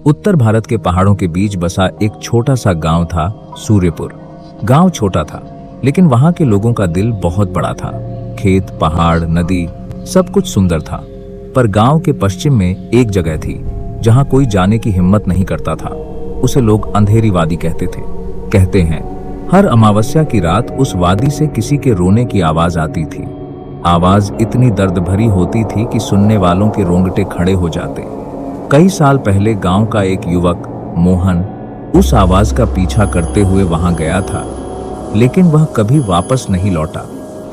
उत्तर भारत के पहाड़ों के बीच बसा एक छोटा सा गांव था सूर्यपुर। गांव छोटा था, लेकिन वहां के लोगों का दिल बहुत बड़ा था। खेत, पहाड़, नदी, सब कुछ सुंदर था। पर गांव के पश्चिम में एक जगह थी जहां कोई जाने की हिम्मत नहीं करता था। उसे लोग अंधेरी वादी कहते थे। कहते हैं हर अमावस्या की रात उस वादी से किसी के रोने की आवाज आती थी। आवाज इतनी दर्द भरी होती थी कि सुनने वालों के रोंगटे खड़े हो जाते। कई साल पहले गांव का एक युवक मोहन उस आवाज का पीछा करते हुए वहां गया था, लेकिन वह कभी वापस नहीं लौटा।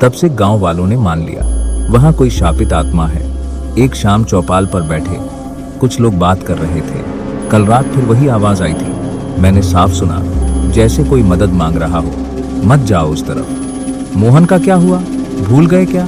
तब से गांव वालों ने मान लिया वहां कोई शापित आत्मा है। एक शाम चौपाल पर बैठे कुछ लोग बात कर रहे थे। कल रात फिर वही आवाज आई थी। मैंने साफ सुना, जैसे कोई मदद मांग रहा हो। मत जाओ उस तरफ। मोहन का क्या हुआ, भूल गए क्या?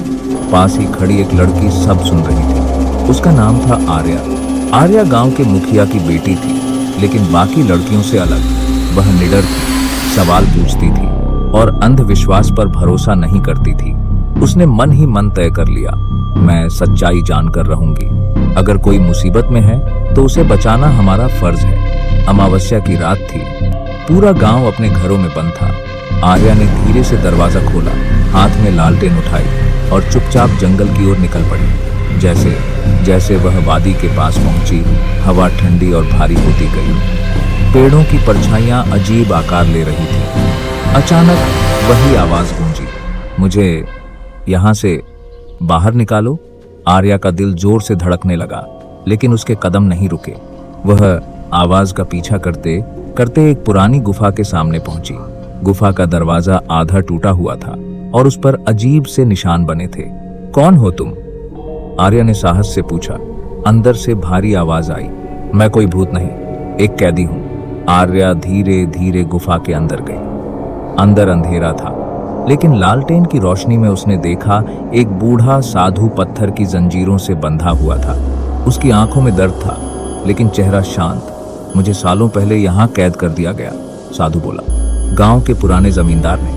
पास ही खड़ी एक लड़की सब सुन रही थी। उसका नाम था आर्या। आर्या गांव के मुखिया की बेटी थी, लेकिन बाकी लड़कियों से अलग। वह निडर थी, सवाल पूछती थी और अंधविश्वास पर भरोसा नहीं करती थी। उसने मन ही मन तय कर लिया, मैं सच्चाई जानकर रहूंगी। अगर कोई मुसीबत में है तो उसे बचाना हमारा फर्ज है। अमावस्या की रात थी। पूरा गांव अपने घरों में बंद था। आर्या ने धीरे से दरवाजा खोला, हाथ में लालटेन उठाई और चुपचाप जंगल की ओर निकल पड़ी। जैसे जैसे वह वादी के पास पहुंची, हवा ठंडी और भारी होती गई। पेड़ों की परछाइयां अजीब आकार ले रही थी। अचानक वही आवाज गूंजी, मुझे यहां से बाहर निकालो। आर्या का दिल जोर से धड़कने लगा, लेकिन उसके कदम नहीं रुके। वह आवाज का पीछा करते करते एक पुरानी गुफा के सामने पहुंची। गुफा का दरवाजा आधा टूटा हुआ था और उस पर अजीब से निशान बने थे। कौन हो तुम? आर्या ने साहस से पूछा। अंदर से भारी आवाज आई, मैं कोई भूत नहीं, एक कैदी हूं। आर्या धीरे धीरे गुफा के अंदर गई। अंदर अंधेरा था, लेकिन लालटेन की रोशनी में उसने देखा एक बूढ़ा साधु पत्थर की जंजीरों से बंधा हुआ था। उसकी आंखों में दर्द था, लेकिन चेहरा शांत। मुझे सालों पहले यहाँ कैद कर दिया गया, साधु बोला, गांव के पुराने जमींदार ने।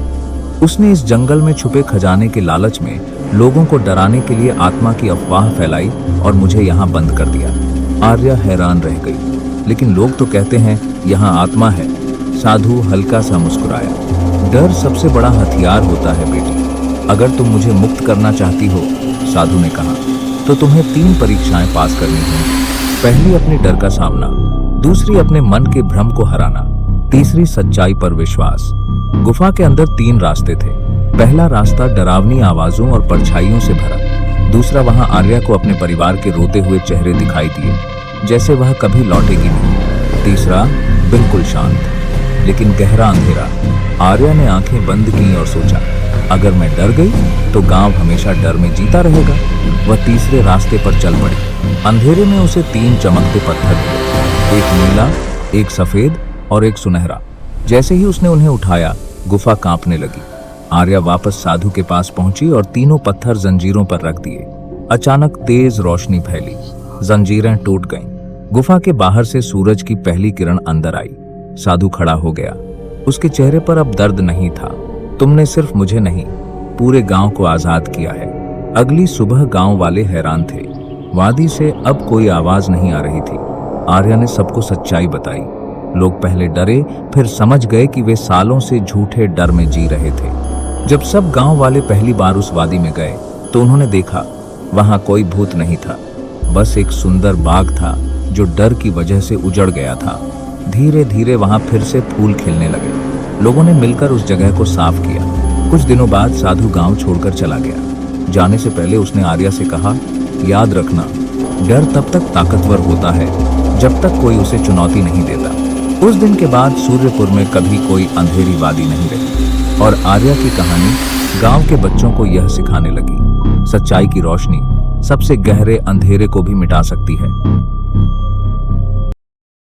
उसने इस जंगल में छुपे खजाने के लालच में लोगों को डराने के लिए आत्मा की अफवाह फैलाई और मुझे यहाँ बंद कर दिया। आर्या हैरान रह गई, लेकिन लोग तो कहते हैं यहाँ आत्मा है। साधु हल्का सा मुस्कुराया। डर सबसे बड़ा हथियार होता है बेटी। अगर तुम मुझे मुक्त करना चाहती हो, साधु ने कहा, तो तुम्हें 3 परीक्षाएं पास करनी होंगी। पहली अपने डर का सामना, दूसरी अपने मन के भ्रम को हराना, तीसरी सच्चाई पर विश्वास। गुफा के अंदर 3 रास्ते थे। पहला रास्ता डरावनी आवाजों और परछाइयों से भरा। दूसरा, वहां आर्या को अपने परिवार के रोते हुए चेहरे दिखाई दिए, जैसे वह कभी लौटेगी नहीं। तीसरा, बिल्कुल शांत लेकिन गहरा अंधेरा। आर्या ने आंखें बंद की और सोचा, अगर मैं डर गई तो गांव हमेशा डर में जीता रहेगा। वह तीसरे रास्ते पर चल पड़ी। अंधेरे में उसे 3 चमकते पत्थर मिले, एक नीला, एक सफेद और एक सुनहरा। जैसे ही उसने उन्हें उठाया, गुफा कांपने लगी। आर्या वापस साधु के पास पहुंची और तीनों पत्थर जंजीरों पर रख दिए। अचानक तेज रोशनी फैली, जंजीरें टूट गईं। गुफा के बाहर से सूरज की पहली किरण अंदर आई। साधु खड़ा हो गया। उसके चेहरे पर अब दर्द नहीं था। तुमने सिर्फ मुझे नहीं, पूरे गांव को आजाद किया है। अगली सुबह गांव वाले हैरान थे। वादी से अब कोई आवाज नहीं आ रही थी। आर्या ने सबको सच्चाई बताई। लोग पहले डरे, फिर समझ गए कि वे सालों से झूठे डर में जी रहे थे। जब सब गांव वाले पहली बार उस वादी में गए तो उन्होंने देखा वहां कोई भूत नहीं था, बस एक सुंदर बाग था जो डर की वजह से उजड़ गया था। धीरे धीरे वहां फिर से फूल खिलने लगे। लोगों ने मिलकर उस जगह को साफ किया। कुछ दिनों बाद साधु गांव छोड़कर चला गया। जाने से पहले उसने आर्या से कहा, याद रखना, डर तब तक ताकतवर होता है जब तक कोई उसे चुनौती नहीं देता। उस दिन के बाद सूर्यपुर में कभी कोई अंधेरी वादी नहीं रही और आर्या की कहानी गांव के बच्चों को यह सिखाने लगी, सच्चाई की रोशनी सबसे गहरे अंधेरे को भी मिटा सकती है।